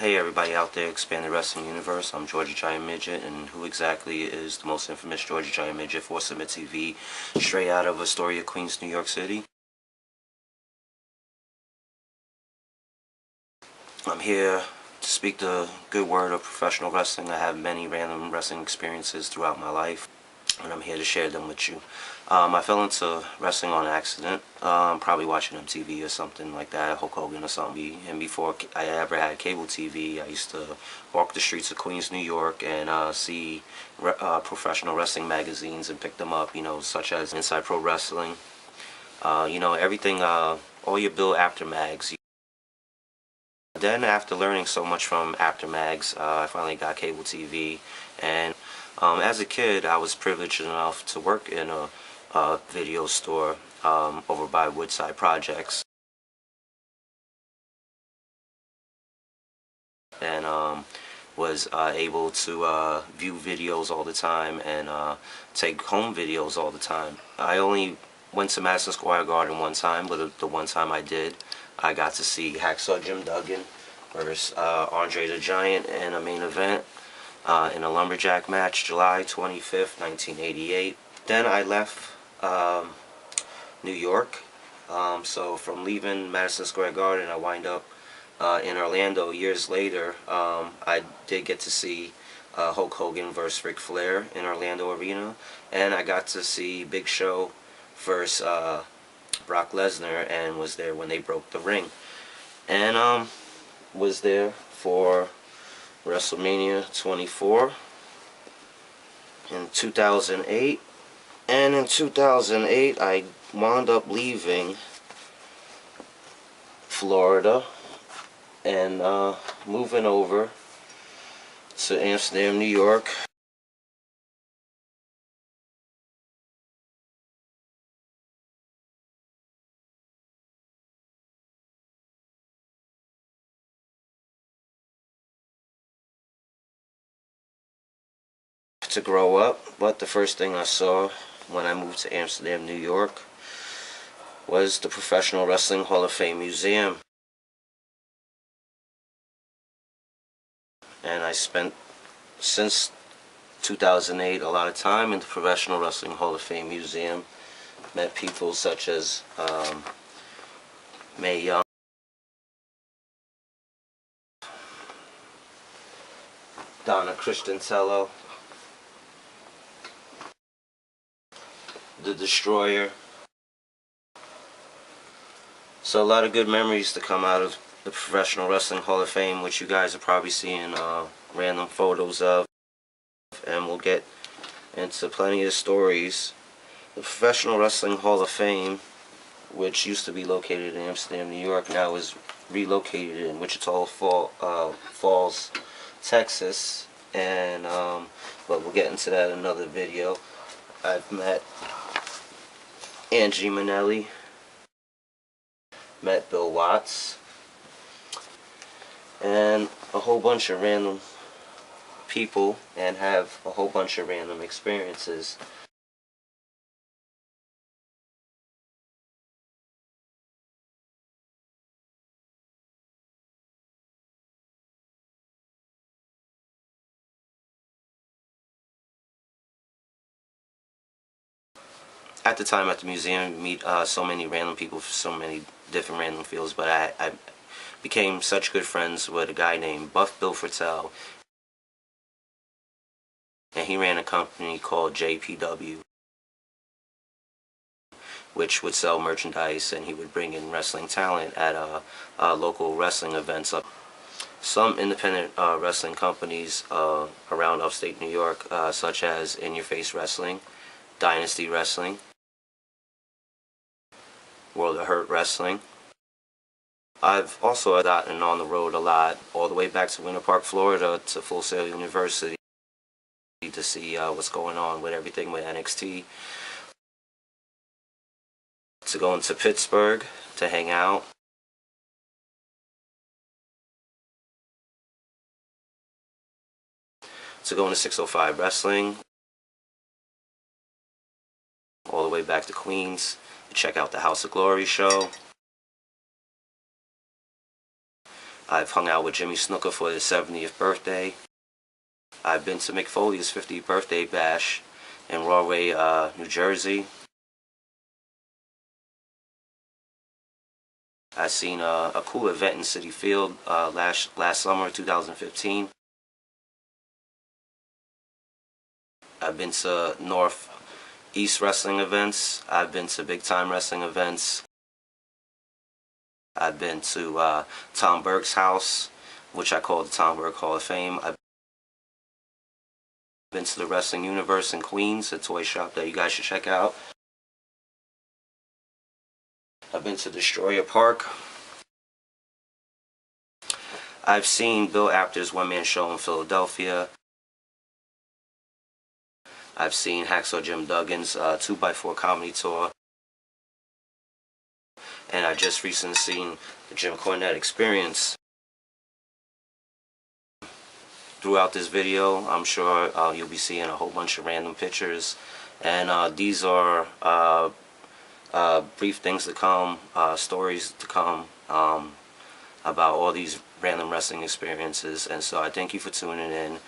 Hey everybody out there, expanded wrestling universe. I'm Jorge Giant Midget, and who exactly is the most infamous Jorge Giant Midget for Submit TV, straight out of Astoria, Queens, New York City. I'm here to speak the good word of professional wrestling. I have many random wrestling experiences throughout my life, and I'm here to share them with you. I fell into wrestling on accident, probably watching MTV or something like that, Hulk Hogan or something. And before I ever had cable TV, I used to walk the streets of Queens, New York, and see professional wrestling magazines and pick them up, such as Inside Pro Wrestling, everything, all your Bill After mags. Then after learning so much from After mags, I finally got cable TV, and as a kid I was privileged enough to work in a video store over by Woodside Projects, and was able to view videos all the time and take home videos all the time. I only went to Madison Square Garden one time, but the one time I did, I got to see Hacksaw Jim Duggan versus Andre the Giant in a main event in a lumberjack match, July 25th, 1988. Then I left New York. So from leaving Madison Square Garden, I wind up in Orlando years later. I did get to see Hulk Hogan versus Ric Flair in Orlando Arena, and I got to see Big Show versus Brock Lesnar, and was there when they broke the ring, and was there for WrestleMania 24 in 2008. And in 2008 I wound up leaving Florida and moving over to Amsterdam, New York. To grow up, but the first thing I saw when I moved to Amsterdam, New York was the Professional Wrestling Hall of Fame Museum. And I spent, since 2008, a lot of time in the Professional Wrestling Hall of Fame Museum. Met people such as Mae Young, Donna Christantello, The Destroyer. So a lot of good memories to come out of the Professional Wrestling Hall of Fame, which you guys are probably seeing random photos of, and we'll get into plenty of stories. The Professional Wrestling Hall of Fame, which used to be located in Amsterdam, New York, now is relocated in Wichita Falls, Texas, and but we'll get into that in another video. I've met Angie Manelli, met Bill Watts, and a whole bunch of random people, and have a whole bunch of random experiences. At the time at the museum, you meet so many random people for so many different random fields, but I became such good friends with a guy named Buff Bill Fertel, and he ran a company called JPW, which would sell merchandise, and he would bring in wrestling talent at local wrestling events. Some independent wrestling companies around upstate New York, such as In Your Face Wrestling, Dynasty Wrestling, World of Hurt Wrestling. I've also gotten on the road a lot, all the way back to Winter Park, Florida, to Full Sail University, to see what's going on with everything with NXT, to go into Pittsburgh to hang out, to go into 605 Wrestling, all the way back to Queens to check out the House of Glory show. I've hung out with Jimmy Snuka for his 70th birthday. I've been to Mick Foley's 50th birthday bash in Rahway, New Jersey. I seen a cool event in City Field last summer, 2015. I've been to North East wrestling events. I've been to big time wrestling events. I've been to Tom Burke's house, which I call the Tom Burke Hall of Fame. I've been to the Wrestling Universe in Queens, a toy shop that you guys should check out. I've been to Destroyer Park. I've seen Bill Apter's one-man show in Philadelphia. I've seen Hacksaw Jim Duggan's 2x4 comedy tour. And I just recently seen the Jim Cornette Experience. Throughout this video, I'm sure you'll be seeing a whole bunch of random pictures. And these are brief things to come, stories to come about all these random wrestling experiences. And so I thank you for tuning in.